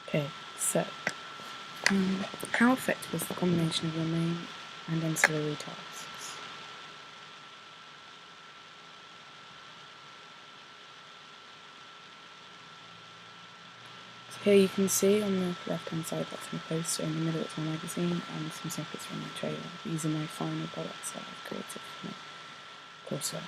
Okay, so how effective is the combination of your main and ancillary tasks? So here you can see on the left hand side that's my poster, in the middle it's my magazine, and some snippets from my trailer. These are my final products that I've created for my coursework.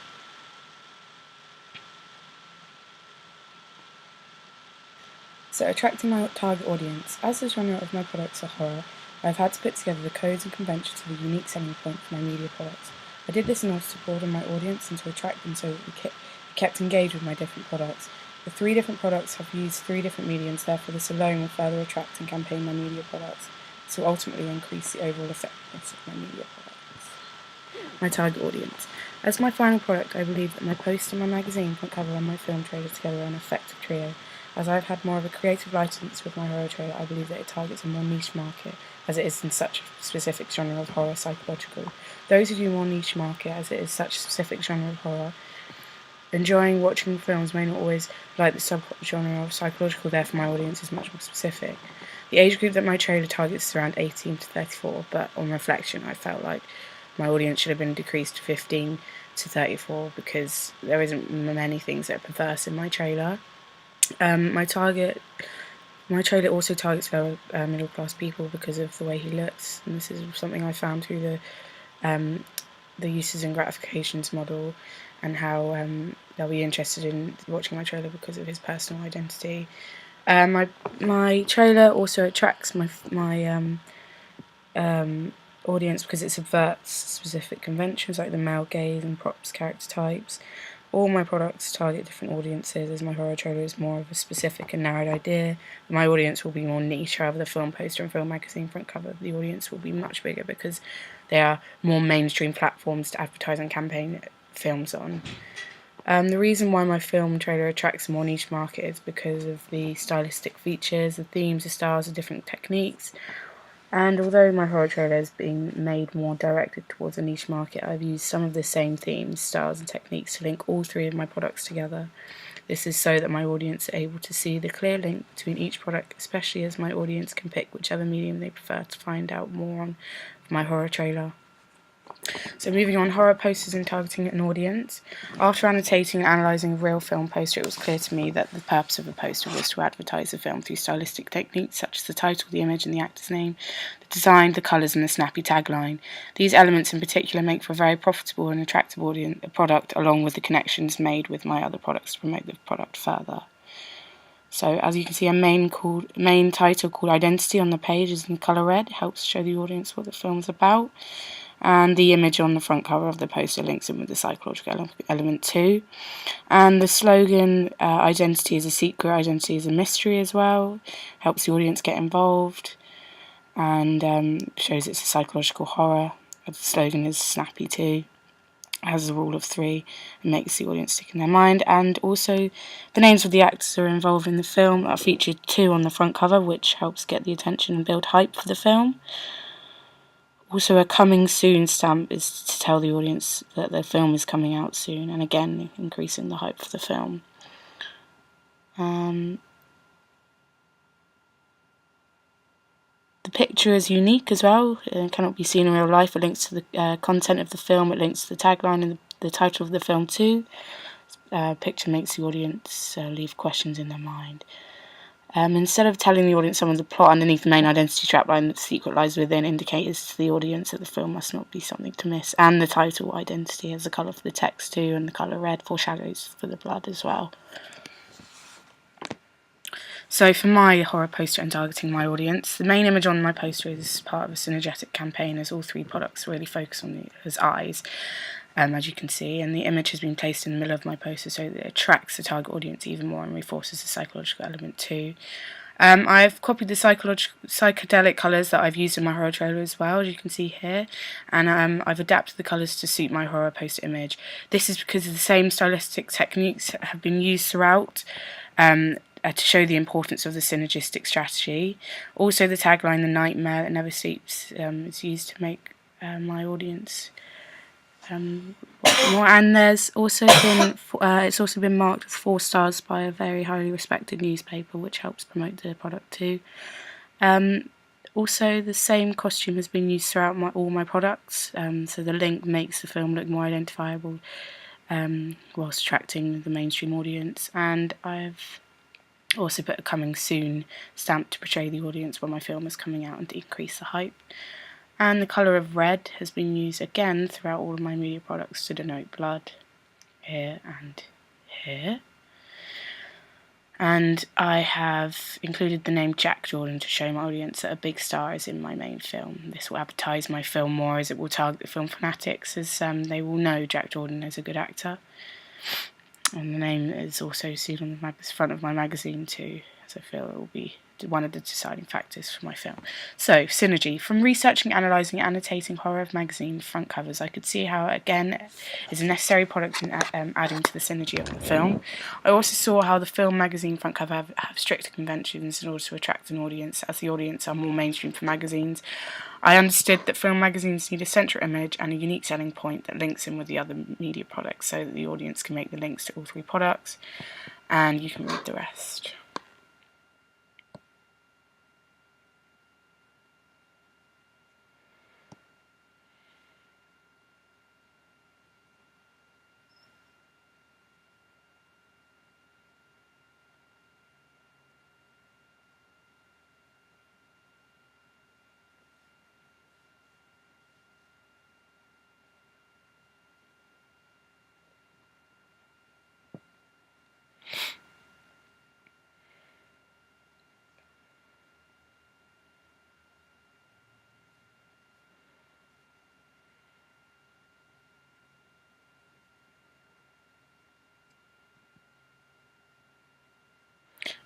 So attracting my target audience. As the genre of my products are horror, I've had to put together the codes and conventions of a unique selling point for my media products. I did this in order to broaden my audience and to attract them so that we kept engaged with my different products. The 3 different products have used 3 different mediums, therefore this alone will further attract and campaign my media products, to ultimately increase the overall effectiveness of my media products. My target audience. As my final product, I believe that my poster, my magazine, front cover and my film trailer together are an effective trio. As I've had more of a creative license with my horror trailer, I believe that it targets a more niche market, as it is in such a specific genre of horror psychological. Those who do more niche market, as it is such a specific genre of horror, enjoying watching films may not always like the subgenre of psychological, therefore my audience is much more specific. The age group that my trailer targets is around 18 to 34, but on reflection I felt like my audience should have been decreased to 15 to 34 because there isn't many things that are perverse in my trailer. My trailer also targets lower middle class people because of the way he looks, and this is something I found through the uses and gratifications model, and how they'll be interested in watching my trailer because of his personal identity. My trailer also attracts my audience because it subverts specific conventions like the male gaze and props character types. All my products target different audiences, as my horror trailer is more of a specific and narrowed idea. My audience will be more niche, however the film poster and film magazine front cover, the audience will be much bigger because they are more mainstream platforms to advertise and campaign films on. The reason why my film trailer attracts a more niche market is because of the stylistic features, the themes, the styles, the different techniques. And although my horror trailer is being made more directed towards a niche market, I've used some of the same themes, styles and techniques to link all 3 of my products together. This is so that my audience are able to see the clear link between each product, especially as my audience can pick whichever medium they prefer to find out more on my horror trailer. So moving on, horror posters and targeting an audience. After annotating and analysing a real film poster, it was clear to me that the purpose of the poster was to advertise the film through stylistic techniques such as the title, the image and the actor's name, the design, the colours and the snappy tagline. These elements in particular make for a very profitable and attractive product, along with the connections made with my other products to promote the product further. So as you can see, a main title called Identity on the page is in colour red. It helps show the audience what the film's about. And the image on the front cover of the poster links in with the psychological element too. And the slogan, identity is a secret, identity is a mystery as well, helps the audience get involved, and shows it's a psychological horror. The slogan is snappy too, has a rule of 3, and makes the audience stick in their mind. And also the names of the actors who are involved in the film are featured too on the front cover, which helps get the attention and build hype for the film. Also, a coming soon stamp is to tell the audience that the film is coming out soon, and again, increasing the hype for the film. The picture is unique as well, it cannot be seen in real life. It links to the content of the film, it links to the tagline and the title of the film too. Picture makes the audience leave questions in their mind. Instead of telling the audience some of the plot underneath the main identity strapline, that the secret lies within indicators to the audience that the film must not be something to miss. And the title, Identity, has the colour for the text too, and the colour red foreshadows for the blood as well. So for my horror poster and targeting my audience, the main image on my poster is part of a synergetic campaign, as all 3 products really focus on his eyes, as you can see, and the image has been placed in the middle of my poster so that it attracts the target audience even more and reinforces the psychological element too. I've copied the psychedelic colours that I've used in my horror trailer as well, as you can see here, and I've adapted the colours to suit my horror poster image. This is because the same stylistic techniques have been used throughout, to show the importance of the synergistic strategy. Also, the tagline, "The Nightmare That Never Sleeps," is used to make my audience more. And there's also been it's also been marked with 4 stars by a very highly respected newspaper, which helps promote the product too. Also, the same costume has been used throughout all my products, so the link makes the film look more identifiable whilst attracting the mainstream audience. And I've also put a coming soon stamp to portray the audience when my film is coming out and to increase the hype. And the colour of red has been used again throughout all of my media products to denote blood, here and here. And I have included the name Jack Jordan to show my audience that a big star is in my main film. This will advertise my film more, as it will target the film fanatics, as they will know Jack Jordan is a good actor. And the name is also seen on the front of my magazine too, as I feel it will be one of the deciding factors for my film. So, synergy. From researching, analysing, annotating horror magazine front covers, I could see how, again, is a necessary product in adding to the synergy of the film. I also saw how the film magazine front cover have stricter conventions in order to attract an audience, as the audience are more mainstream for magazines. I understood that film magazines need a central image and a unique selling point that links in with the other media products, so that the audience can make the links to all 3 products, and you can read the rest.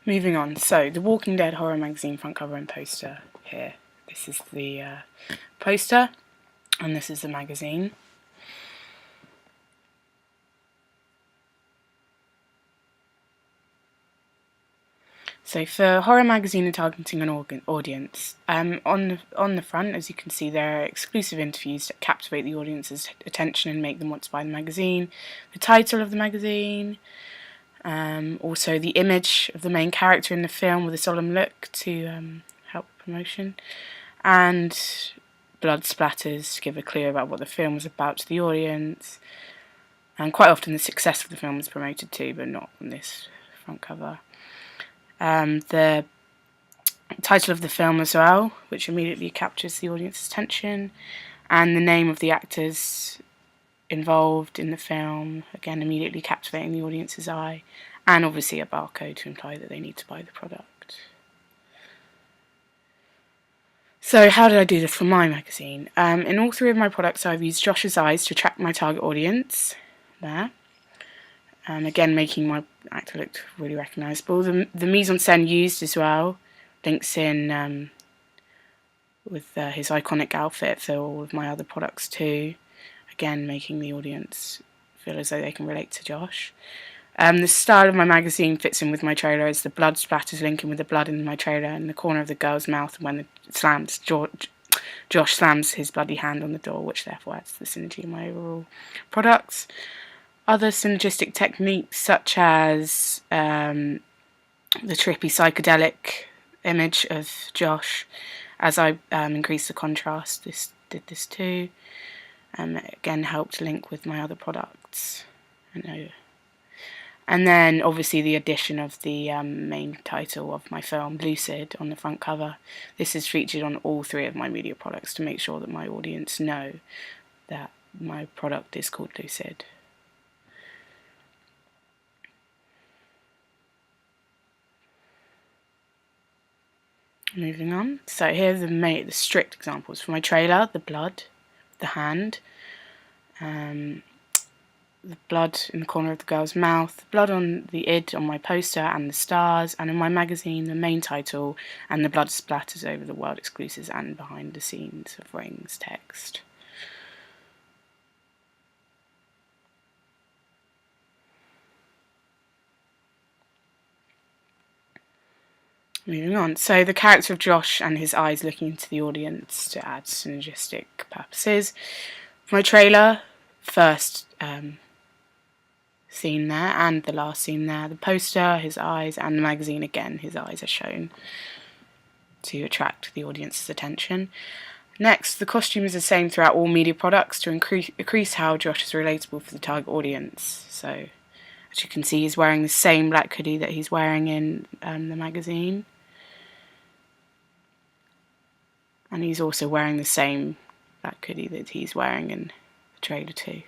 Moving on, so the Walking Dead horror magazine front cover and poster here. This is the poster, and this is the magazine. So for horror magazine and targeting an audience, on the front, as you can see, there are exclusive interviews that captivate the audience's attention and make them want to buy the magazine. The title of the magazine, also the image of the main character in the film with a solemn look to help promotion, and blood splatters to give a clue about what the film was about to the audience. And quite often the success of the film is promoted too, but not on this front cover. The title of the film as well, which immediately captures the audience's attention, and the name of the actors involved in the film, again immediately captivating the audience's eye, and obviously a barcode to imply that they need to buy the product. So how did I do this for my magazine? In all 3 of my products I've used Josh's eyes to attract my target audience, there. Again, making my actor look really recognisable. The mise-en-scène used as well links in with his iconic outfit for all of my other products too. Again, making the audience feel as though they can relate to Josh. The style of my magazine fits in with my trailer, as the blood splatters linking with the blood in my trailer in the corner of the girl's mouth when Josh slams his bloody hand on the door, which therefore adds to the synergy in my overall products. Other synergistic techniques, such as the trippy psychedelic image of Josh, as I increased the contrast, this did this too. Again, helped link with my other products. And then obviously the addition of the main title of my film, Lucid, on the front cover. This is featured on all 3 of my media products to make sure that my audience know that my product is called Lucid. Moving on, so here are the strict examples. For my trailer, the blood, the hand, the blood in the corner of the girl's mouth, the blood on the id on my poster and the stars, and in my magazine the main title and the blood splatters over the world exclusives and behind the scenes of Rings text. Moving on, so the character of Josh and his eyes looking into the audience to add synergistic purposes. For my trailer, first scene there and the last scene there. The poster, his eyes, and the magazine again, his eyes are shown to attract the audience's attention. Next, the costume is the same throughout all media products to increase how Josh is relatable for the target audience. So, as you can see, he's wearing the same black hoodie that he's wearing in the magazine. And he's also wearing the same black hoodie that he's wearing in the trailer too.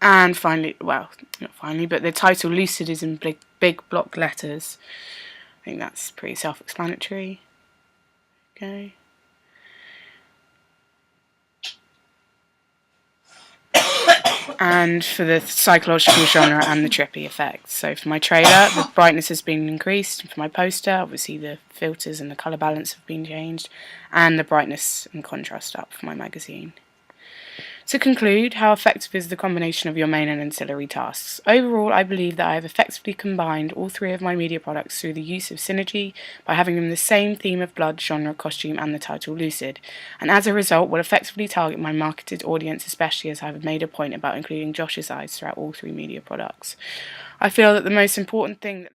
And finally, well, not finally, but the title Lucid is in big block letters. I think that's pretty self-explanatory. Okay. And for the psychological genre and the trippy effects. So for my trailer, the brightness has been increased. For my poster, obviously the filters and the colour balance have been changed. And the brightness and contrast up for my magazine. To conclude, how effective is the combination of your main and ancillary tasks? Overall, I believe that I have effectively combined all three of my media products through the use of synergy by having them the same theme of blood, genre, costume, and the title Lucid, and as a result will effectively target my marketed audience, especially as I have made a point about including Josh's eyes throughout all three media products. I feel that the most important thing that